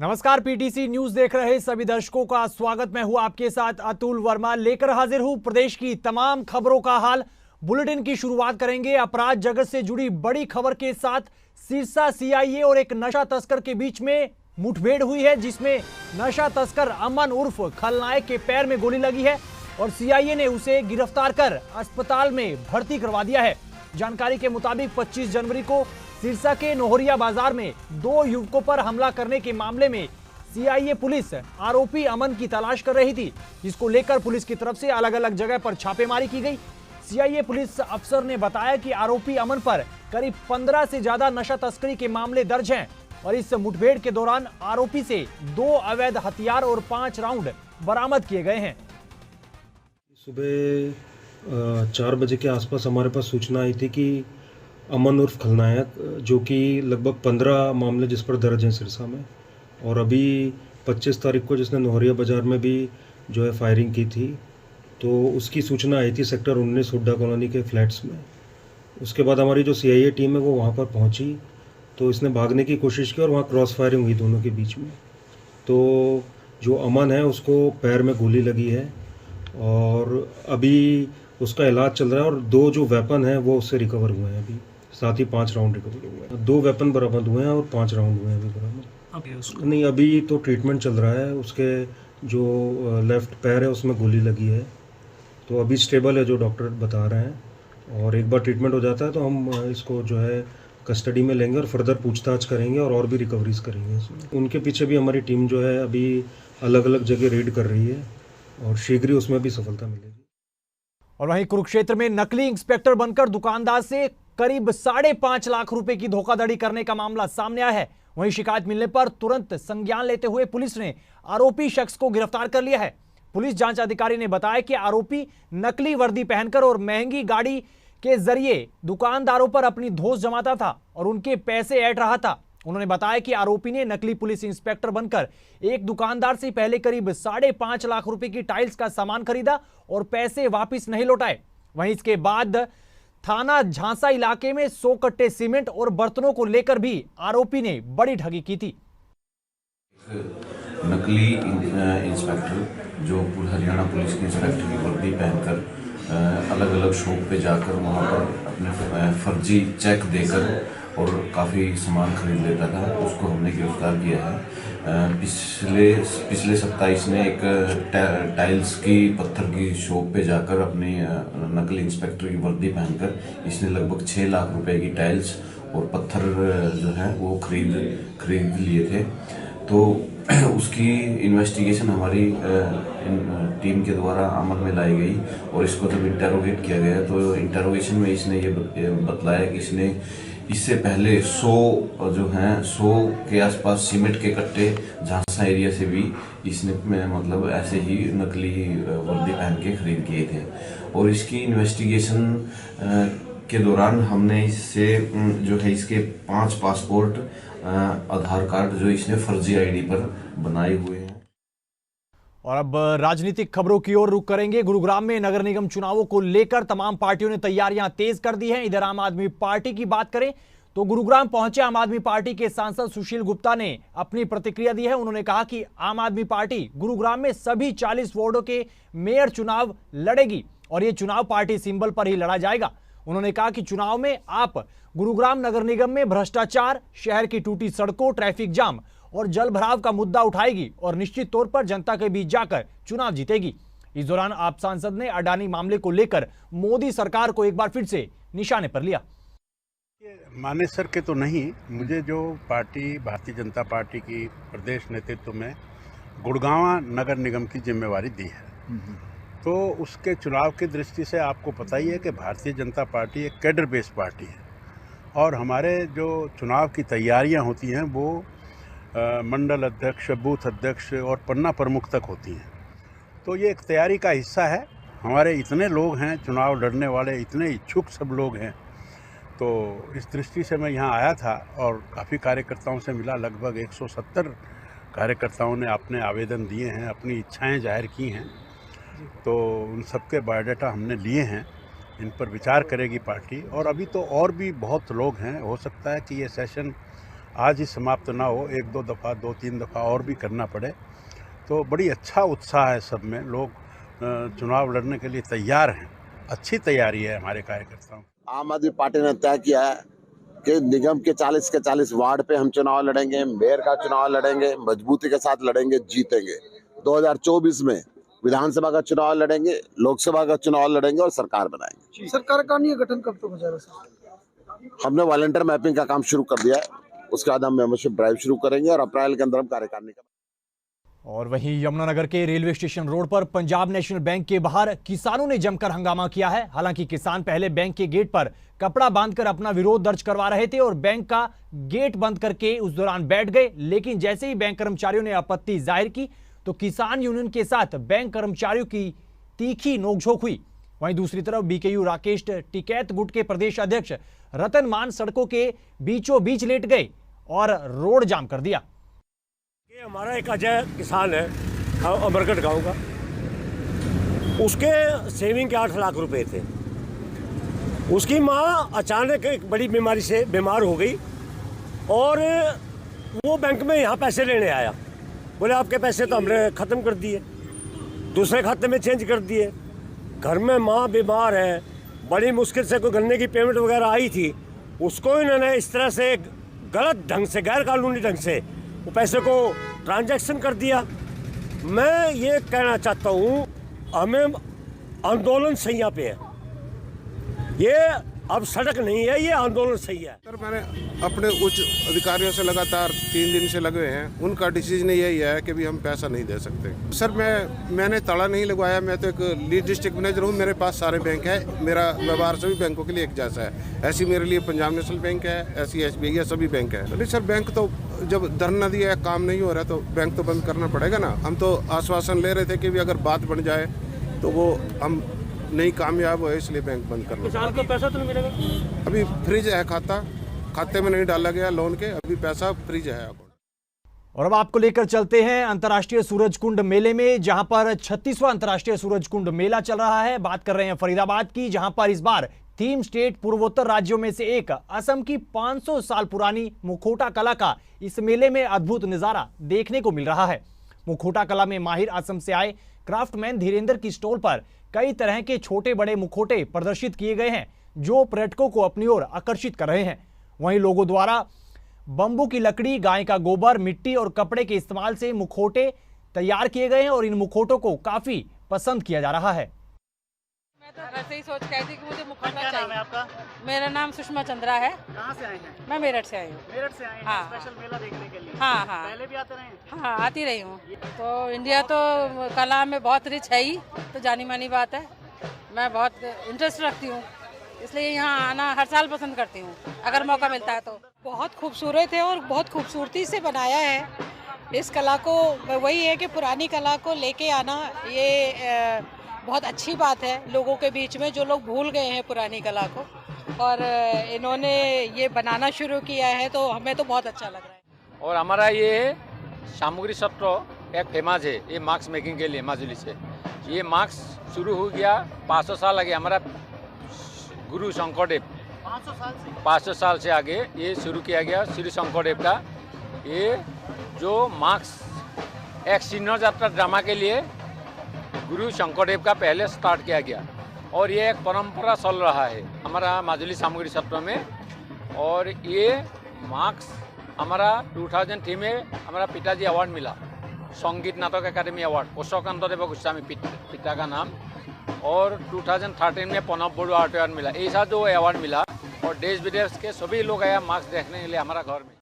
नमस्कार, PTC news देख रहे सभी दर्शकों का स्वागत। मैं हूं आपके साथ अतुल वर्मा, लेकर हाजिर हूं प्रदेश की तमाम खबरों का हाल। बुलेटिन की शुरुआत करेंगे अपराध जगत से जुड़ी बड़ी खबर के साथ। सिरसा सीआईए और एक नशा तस्कर के बीच में मुठभेड़ हुई है, जिसमें नशा तस्कर अमन उर्फ खलनायक के पैर में गोली लगी है और सीआईए ने उसे गिरफ्तार कर अस्पताल में भर्ती करवा दिया है। जानकारी के मुताबिक 25 जनवरी को सिरसा के नोहरिया बाजार में 2 युवकों पर हमला करने के मामले में सीआईए पुलिस आरोपी अमन की तलाश कर रही थी, जिसको लेकर पुलिस की तरफ से अलग अलग जगह पर छापेमारी की गई। सीआईए पुलिस अफसर ने बताया कि आरोपी अमन पर करीब 15 से ज्यादा नशा तस्करी के मामले दर्ज हैं और इस मुठभेड़ के दौरान आरोपी से 2 अवैध हथियार और 5 राउंड बरामद किए गए हैं। सुबह 4 बजे के आसपास हमारे पास सूचना आई थी कि अमन उर्फ खलनायक, जो कि लगभग 15 मामले जिस पर दर्ज हैं सिरसा में, और अभी 25 तारीख को जिसने नोहरिया बाज़ार में भी जो है फायरिंग की थी, तो उसकी सूचना आई थी सेक्टर 19 हुड्डा कॉलोनी के फ्लैट्स में। उसके बाद हमारी जो सीआईए टीम है वो वहाँ पर पहुँची, तो इसने भागने की कोशिश की और वहाँ क्रॉस फायरिंग हुई दोनों के बीच में। तो जो अमन है उसको पैर में गोली लगी है और अभी उसका इलाज चल रहा है, और 2 जो वेपन हैं वो उससे रिकवर हुए हैं अभी, साथ ही 5 राउंड रिकवर हुए हैं। 2 वेपन बरामद हुए हैं और 5 राउंड हुए हैं अभी बरामद। नहीं, अभी तो ट्रीटमेंट चल रहा है। उसके जो लेफ्ट पैर है उसमें गोली लगी है, तो अभी स्टेबल है जो डॉक्टर बता रहे हैं, और एक बार ट्रीटमेंट हो जाता है तो हम इसको जो है कस्टडी में लेंगे और फर्दर पूछताछ करेंगे और भी रिकवरीज करेंगे इसमें। उनके पीछे भी हमारी टीम जो है अभी अलग अलग जगह रेड कर रही है और शीघ्र ही उसमें भी सफलता मिलेगी। और वहीं कुरुक्षेत्र में नकली इंस्पेक्टर बनकर दुकानदार से करीब 5.5 लाख रुपए की धोखाधड़ी करने का मामला सामने आया है। वहीं शिकायत मिलने पर तुरंत संज्ञान लेते हुए पुलिस ने आरोपी शख्स को गिरफ्तार कर लिया है। पुलिस जांच अधिकारी ने बताया कि आरोपी नकली वर्दी पहनकर और महंगी गाड़ी के जरिए दुकानदारों पर अपनी धौंस जमाता था और उनके पैसे ऐंठ रहा था। उन्होंने बताया कि आरोपी ने नकली पुलिस इंस्पेक्टर बनकर एक दुकानदार से पहले करीब 5.5 लाख रुपए की टाइल्स का सामान खरीदा और पैसे वापस नहीं लौटाए। वहीं इसके बाद थाना झांसा इलाके में 100 कट्टे सीमेंट और बर्तनों को लेकर भी आरोपी ने बड़ी ठगी की थी। नकली इंस्पेक्टर जो हरियाणा पुलिस के इंस्पेक्टर की वर्दी पहनकर अलग अलग शॉप पे जाकर वहाँ पर अपने फर्जी चेक देकर और काफ़ी सामान खरीद लेता था, उसको हमने गिरफ्तार किया है। पिछले सप्ताह इसने एक टाइल्स की पत्थर की शॉप पे जाकर अपनी नकली इंस्पेक्टर की वर्दी पहनकर इसने लगभग 6 लाख रुपए की टाइल्स और पत्थर जो है वो खरीद लिए थे। तो उसकी इन्वेस्टिगेशन हमारी टीम के द्वारा अमल में लाई गई और इसको जब इंटेरोगेट किया गया तो इंटेरोगेशन में इसने ये बतलाया कि इसने इससे पहले 100 के आसपास सीमेंट के कट्टे झांसा एरिया से भी इसने मतलब ऐसे ही नकली वर्दी पहन के खरीद किए थे। और इसकी इन्वेस्टिगेशन के दौरान हमने इससे जो है इसके 5 पासपोर्ट, आधार कार्ड जो इसने फर्जी आईडी पर बनाए हुए हैं। और अब राजनीतिक खबरों की ओर रुख करेंगे। गुरुग्राम में नगर निगम चुनावों को लेकर तमाम पार्टियों ने तैयारियां तेज कर दी हैं। इधर आम आदमी पार्टी की बात करें तो गुरुग्राम पहुंचे आम आदमी पार्टी के सांसद सुशील गुप्ता ने अपनी प्रतिक्रिया दी है। उन्होंने कहा कि आम आदमी पार्टी गुरुग्राम में सभी 40 वार्डों के मेयर चुनाव लड़ेगी और यह चुनाव पार्टी सिंबल पर ही लड़ा जाएगा। उन्होंने कहा कि चुनाव में आप गुरुग्राम नगर निगम में भ्रष्टाचार, शहर की टूटी सड़कों, ट्रैफिक जाम और जल भराव का मुद्दा उठाएगी और निश्चित तौर पर जनता के बीच जाकर चुनाव जीतेगी। इस दौरान आप सांसद ने अडानी मामले को लेकर मोदी सरकार को एक बार फिर से निशाने पर लिया। माने सर के तो नहीं, मुझे जो पार्टी भारतीय जनता पार्टी की प्रदेश नेतृत्व में गुड़गांव नगर निगम की जिम्मेवारी दी है, तो उसके चुनाव की दृष्टि से आपको पता ही है कि भारतीय जनता पार्टी एक कैडर बेस्ड पार्टी है और हमारे जो चुनाव की तैयारियां होती हैं वो मंडल अध्यक्ष, बूथ अध्यक्ष और पन्ना प्रमुख तक होती हैं। तो ये एक तैयारी का हिस्सा है। हमारे इतने लोग हैं चुनाव लड़ने वाले, इतने इच्छुक सब लोग हैं, तो इस दृष्टि से मैं यहाँ आया था और काफ़ी कार्यकर्ताओं से मिला। लगभग 170 कार्यकर्ताओं ने अपने आवेदन दिए हैं, अपनी इच्छाएं जाहिर की हैं, तो उन सबके बायोडाटा हमने लिए हैं। इन पर विचार करेगी पार्टी। और अभी तो और भी बहुत लोग हैं, हो सकता है कि ये सेशन आज ही समाप्त ना हो, 1-2 दफ़ा 2-3 दफ़ा और भी करना पड़े। तो बड़ी अच्छा उत्साह है सब में, लोग चुनाव लड़ने के लिए तैयार हैं। अच्छी तैयारी है हमारे कार्यकर्ताओं। आम आदमी पार्टी ने तय किया है कि निगम के 40 के 40 वार्ड पे हम चुनाव लड़ेंगे, मेयर का चुनाव लड़ेंगे, मजबूती के साथ लड़ेंगे, जीतेंगे। 2024 में विधानसभा का चुनाव लड़ेंगे, लोकसभा का चुनाव लड़ेंगे और सरकार बनाएंगे। सरकार का नहीं गठन कब तक हो जाएगा सर? हमने वॉलंटियर मैपिंग का काम शुरू कर दिया है, उसके बाद हम मेंबरशिप ड्राइव शुरू करेंगे और अप्रैल के अंदर हम कार्यकारिणी का। और वहीं यमुनानगर के रेलवे स्टेशन रोड पर पंजाब नेशनल बैंक के बाहर किसानों ने जमकर हंगामा किया है। हालांकि किसान पहले बैंक के गेट पर कपड़ा बांधकर अपना विरोध दर्ज करवा रहे थे और बैंक का गेट बंद करके उस दौरान बैठ गए, लेकिन जैसे ही बैंक कर्मचारियों ने आपत्ति जाहिर की तो किसान यूनियन के साथ बैंक कर्मचारियों की तीखी नोकझोंक हुई। वहीं दूसरी तरफ बीकेयू राकेश टिकैत गुट के प्रदेश अध्यक्ष रतन मान सड़कों के बीचों बीच लेट गए और रोड जाम कर दिया। ये हमारा एक अजय किसान है अमरगढ़ गांव का, उसके सेविंग के 8 लाख रुपए थे। उसकी माँ अचानक एक बड़ी बीमारी से बीमार हो गई और वो बैंक में यहाँ पैसे लेने आया। बोले आपके पैसे तो हमने ख़त्म कर दिए, दूसरे खाते में चेंज कर दिए। घर में माँ बीमार है, बड़ी मुश्किल से कोई गन्ने की पेमेंट वगैरह आई थी, उसको इन्होंने इस तरह से गलत ढंग से, गैर कानूनी ढंग से वो पैसे को ट्रांजैक्शन कर दिया। मैं ये कहना चाहता हूँ, हमें आंदोलन सैया पे है, ये अब सड़क नहीं है, ये आंदोलन सही है। सर मैंने अपने उच्च अधिकारियों से लगातार 3 दिन से लगे हैं, उनका डिसीजन यही है कि भी हम पैसा नहीं दे सकते। सर मैंने ताला नहीं लगवाया, मैं तो एक लीड डिस्ट्रिक्ट मैनेजर हूँ, मेरे पास सारे बैंक है, मेरा व्यवहार सभी बैंकों के लिए एक जैसा है। ऐसी मेरे लिए पंजाब नेशनल बैंक है, ऐसी SBI है, सभी बैंक है। नहीं सर, बैंक तो जब धरना दिया है, काम नहीं हो रहा तो बैंक तो बंद करना पड़ेगा ना। हम तो आश्वासन ले रहे थे कि भी अगर बात बन जाए तो वो हम नहीं कामयाब हुए, इसलिए बैंक बंद करना। किसान को पैसा तो नहीं मिलेगा? अभी फ्रीज है, खाते में नहीं डाला गया लोन के, अभी पैसा फ्रीज है। और अब आपको लेकर चलते हैं अंतर्राष्ट्रीय सूरजकुंड मेले में, जहां पर 36वां अंतर्राष्ट्रीय सूरजकुंड मेला चल रहा है। बात कर रहे हैं फरीदाबाद की, जहां पर इस बार थीम स्टेट पूर्वोत्तर राज्यों में से एक असम की 500 साल पुरानी मुखौटा कला का इस मेले में अद्भुत नजारा देखने को मिल रहा है। मुखौटा कला में माहिर असम से आए क्राफ्टमैन धीरेन्द्र की स्टॉल पर कई तरह के छोटे बड़े मुखौटे प्रदर्शित किए गए हैं, जो पर्यटकों को अपनी ओर आकर्षित कर रहे हैं। वहीं लोगों द्वारा बंबू की लकड़ी, गाय का गोबर, मिट्टी और कपड़े के इस्तेमाल से मुखौटे तैयार किए गए हैं और इन मुखौटों को काफी पसंद किया जा रहा है। मैं तो ऐसे ही सोच के आई थी कि मुझे मुखौटा क्या नाम है चाहिए। आपका? मेरा नाम सुषमा चंद्रा है। कहाँ से आए हैं? मैं मेरठ से आई हूँ। मेरठ से आए हैं हाँ। स्पेशल मेला देखने के लिए। हाँ, हाँ। पहले भी आते रहे हैं? हाँ, आती रही हूँ। तो इंडिया तो कला में बहुत रिच है ही, तो जानी मानी बात है। मैं बहुत इंटरेस्ट रखती हूँ, इसलिए यहाँ आना हर साल पसंद करती हूँ अगर मौका मिलता है तो। बहुत खूबसूरत है और बहुत खूबसूरती से बनाया है इस कला को। वही है कि पुरानी कला को लेके आना ये बहुत अच्छी बात है लोगों के बीच में, जो लोग भूल गए हैं पुरानी कला को, और इन्होंने ये बनाना शुरू किया है तो हमें तो बहुत अच्छा लग रहा है। और हमारा ये सामग्री सत्र एक फेमस है ये मास्क मेकिंग के लिए माजुली से। ये मास्क शुरू हो गया 500 साल आगे, हमारा गुरु शंकरदेव 500 साल से आगे ये शुरू किया गया श्री शंकरदेव का। ये जो मास्क एक सिन्नर यात्रा ड्रामा के लिए गुरु शंकरदेव का पहले स्टार्ट किया गया और ये एक परंपरा चल रहा है हमारा माजुली सामग्री सत्र में। और ये मास्क हमारा 2003 में हमारा पिताजी अवार्ड मिला, संगीत नाटक अकादमी अवार्ड, कोशकांत देव गोस्वामी पिता का नाम। और 2013 में प्रणब बड़ुआ आर्ट अवार्ड मिला। ऐसा जो अवार्ड मिला और देश विदेश के सभी लोग आया मास्क देखने के लिए हमारा घर में।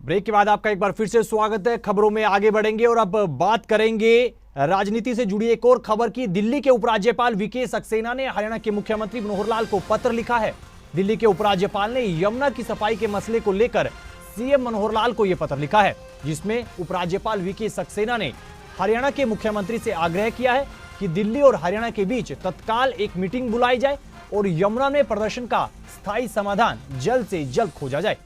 ब्रेक के बाद आपका एक बार फिर से स्वागत है। खबरों में आगे बढ़ेंगे और अब बात करेंगे राजनीति से जुड़ी एक और खबर की। दिल्ली के उपराज्यपाल वीके सक्सेना ने हरियाणा के मुख्यमंत्री मनोहर लाल को पत्र लिखा है। दिल्ली के उपराज्यपाल ने यमुना की सफाई के मसले को लेकर सीएम मनोहर लाल को यह पत्र लिखा है, जिसमें उपराज्यपाल वीके सक्सेना ने हरियाणा के मुख्यमंत्री से आग्रह किया है कि दिल्ली और हरियाणा के बीच तत्काल एक मीटिंग बुलाई जाए और यमुना में प्रदर्शन का स्थायी समाधान जल्द से जल्द खोजा जाए।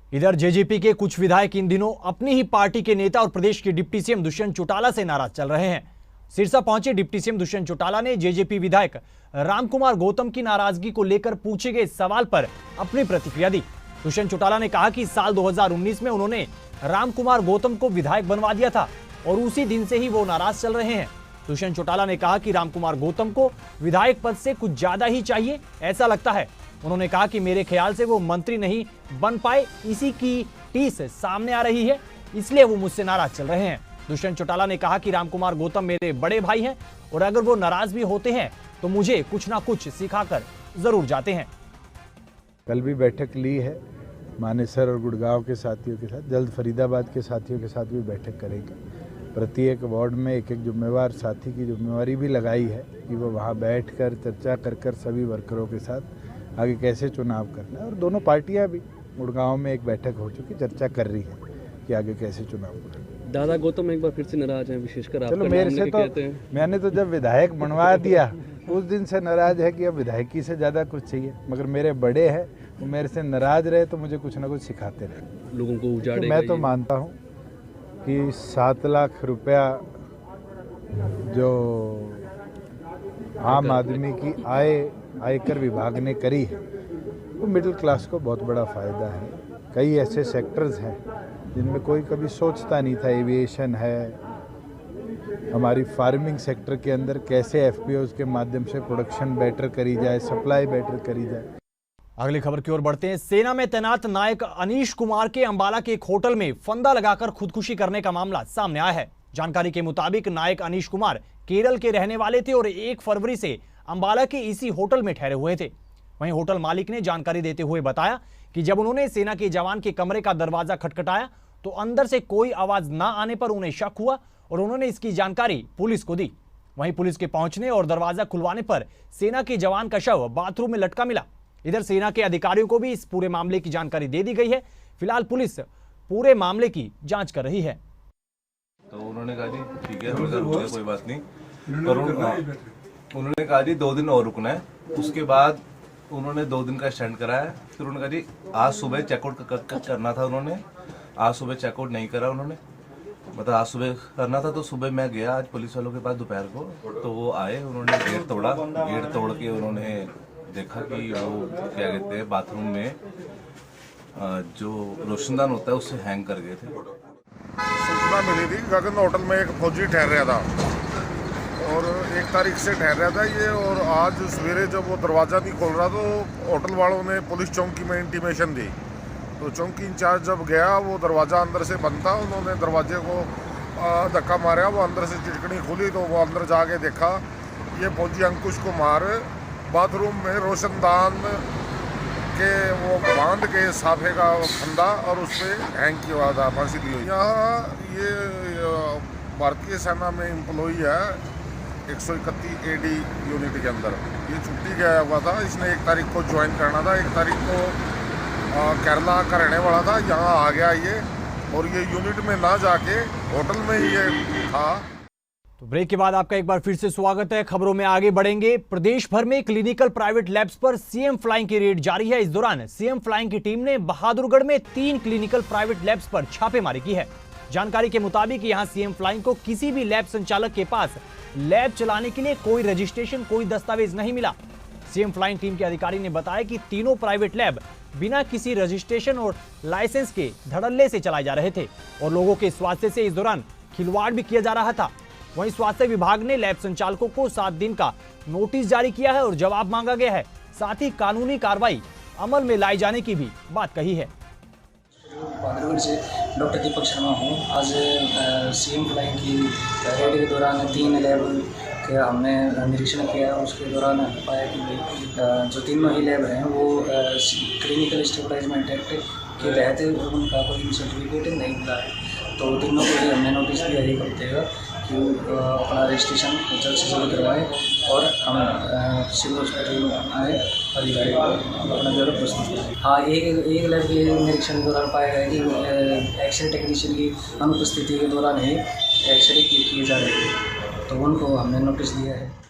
इधर जेजेपी के कुछ विधायक इन दिनों अपनी ही पार्टी के नेता और प्रदेश के डिप्टी सीएम दुष्यंत चौटाला से नाराज चल रहे हैं। सिरसा पहुंचे डिप्टी सीएम दुष्यंत चौटाला ने जेजेपी विधायक रामकुमार गौतम की नाराजगी को लेकर पूछे गए सवाल पर अपनी प्रतिक्रिया दी। दुष्यंत चौटाला ने कहा कि साल 2019 में उन्होंने रामकुमार गौतम को विधायक बनवा दिया था और उसी दिन से ही वो नाराज चल रहे हैं। दुष्यंत चौटाला ने कहा कि रामकुमार गौतम को विधायक पद से कुछ ज्यादा ही चाहिए, ऐसा लगता है। उन्होंने कहा कि मेरे ख्याल से वो मंत्री नहीं बन पाए, इसी की टीस सामने आ रही है, इसलिए वो मुझसे नाराज चल रहे हैं। दुष्यंत चौटाला ने कहा कि रामकुमार गौतम मेरे बड़े भाई हैं और अगर वो नाराज भी होते हैं तो मुझे कुछ ना कुछ सिखाकर जरूर जाते हैं। कल भी बैठक ली है मानेसर और गुड़गांव के साथियों के साथ, जल्द फरीदाबाद के साथियों के साथ भी बैठक करेंगे। प्रत्येक वार्ड में एक एक जिम्मेवार साथी की जिम्मेवारी भी लगाई है कि वो वहाँ बैठकर चर्चा कर सभी वर्करों के साथ आगे कैसे चुनाव करना है। और दोनों पार्टियाँ भी, गुड़गांव में एक बैठक हो चुकी, चर्चा कर रही है कि आगे कैसे चुनाव करना। दादा गौतम एक बार फिर से नाराज हैं, विशेषकर आप चलो मेरे से तो मैंने तो जब विधायक बनवा दिया उस दिन से नाराज है कि अब विधायकी से ज़्यादा कुछ चाहिए, मगर मेरे बड़े हैं वो मेरे से नाराज रहे तो मुझे कुछ ना कुछ सिखाते रहे। लोगों को उजाड़ेगा। तो मैं तो मानता हूँ कि 7 लाख रुपया जो आम आदमी की आयकर विभाग ने करी है वो मिडिल क्लास को बहुत बड़ा फ़ायदा है। कई ऐसे सेक्टर्स हैं जिनमें कोई कभी सोचता नहीं था। एविएशन है, हमारी फार्मिंग सेक्टर के अंदर कैसे एफपीओज के माध्यम से प्रोडक्शन बेटर करी जाए, सप्लाई बेटर करी जाए। अगली खबर की ओर बढ़ते हैं। सेना में तैनात नायक अनीश कुमार के अंबाला के एक होटल में फंदा लगाकर खुदकुशी करने का मामला सामने आया है। जानकारी के मुताबिक नायक अनीश कुमार केरल के रहने वाले थे और 1 फरवरी से अंबाला के इसी होटल में ठहरे हुए थे। वहीं होटल मालिक ने जानकारी देते हुए बताया कि जब उन्होंने सेना के जवान के कमरे का दरवाजा खटखटाया तो अंदर से कोई आवाज न आने पर उन्हें शक हुआ और उन्होंने इसकी जानकारी पुलिस को दी। वहीं पुलिस के पहुंचने और दरवाजा खुलवाने पर सेना के जवान का शव बाथरूम में लटका मिला। इधर सेना के अधिकारियों को भी इस पूरे मामले की जानकारी दे दी गई है। फिलहाल पुलिस पूरे मामले की जांच कर रही है। तो उन्होंने कहा जी ठीक है, कोई बात नहीं, पर उन्होंने कहा जी 2 दिन और रुकना है। उसके बाद उन्होंने 2 दिन का स्टैंड कराया। फिर उन्होंने कहा जी आज सुबह चेकआउट करना था। उन्होंने आज सुबह चेकआउट नहीं करा। उन्होंने मतलब आज सुबह करना था तो सुबह मैं गया आज पुलिस वालों के पास दोपहर को, तो वो आए, उन्होंने गेट तोड़ा। गेट तोड़ के उन्होंने देखा कि वो क्या कहते हैं बाथरूम में जो रोशनदान होता है उससे हैंग कर गए थे। सूचना मिली थी गगन होटल में एक फौजी ठहर रहा था और 1 तारीख से ठहर रहा था ये, और आज सवेरे जब वो दरवाज़ा नहीं खोल रहा तो होटल वालों ने पुलिस चौकी में इंटीमेशन दी। तो चौकी इंचार्ज जब गया वो दरवाज़ा अंदर से बंद था, उन्होंने दरवाजे को धक्का मारा, वो अंदर से चिटकनी खुली तो वो अंदर जाके देखा ये फौजी अंकुश कुमार बाथरूम में रोशनदान के वो बांध के साफे का फंदा और उस पर हैंग किया हुआ था, फांसी ली हुई। यहाँ ये भारतीय सेना में एम्प्लॉई है 131 AD यूनिट के अंदर। ये छुट्टी गया हुआ था, इसने 1 तारीख को ज्वाइन करना था, 1 तारीख को केरला का रहने वाला था, यहाँ आ गया ये, और ये यूनिट में ना जाके होटल में ही ये था। तो ब्रेक के बाद आपका एक बार फिर से स्वागत है। खबरों में आगे बढ़ेंगे। प्रदेश भर में क्लिनिकल प्राइवेट लैब्स पर सीएम फ्लाइंग की रेड जारी है। इस दौरान सीएम फ्लाइंग की टीम ने बहादुरगढ़ में 3 क्लिनिकल प्राइवेट लैब्स पर छापेमारी की है। जानकारी के मुताबिक यहां सीएम फ्लाइंग को किसी भी लैब संचालक के पास लैब चलाने के लिए कोई रजिस्ट्रेशन, कोई दस्तावेज नहीं मिला। सीएम फ्लाइंग टीम के अधिकारी ने बताया कि तीनों प्राइवेट लैब बिना किसी रजिस्ट्रेशन और लाइसेंस के धड़ल्ले से चलाए जा रहे थे और लोगों के स्वास्थ्य से इस दौरान खिलवाड़ भी किया जा रहा था। वहीं स्वास्थ्य विभाग ने लैब संचालकों को 7 दिन का नोटिस जारी किया है और जवाब मांगा गया है। साथ ही कानूनी कार्रवाई अमल में लाई जाने की भी बात कही है। बहादुरगढ़ से डॉक्टर दीपक शर्मा हूँ। आज सीएम फ्लाइंग की रेड के दौरान 3 लैब का हमने निरीक्षण किया। उसके दौरान पाया कि जो तीनों ही लैब हैं वो क्लिनिकल स्टेबलाइजमेंट एक्ट के तहत उनका कोई सर्टिफिकेट नहीं मिला है। तो तीनों को ही हमने नोटिस दिया 1 हफ्ते का कि अपना रजिस्ट्रेशन जल्द से जल्द करवाएं और हम सिविल हॉस्पिटल में अधिकारी को अपना ब्यौरा प्रस्तुत करें। हाँ, एक लैब के निरीक्षण के दौरान पाया गया कि एक्सरे टेक्नीशियन की अनुपस्थिति के दौरान ही एक्सरे किए जा रहे थे, तो उनको हमने नोटिस दिया है।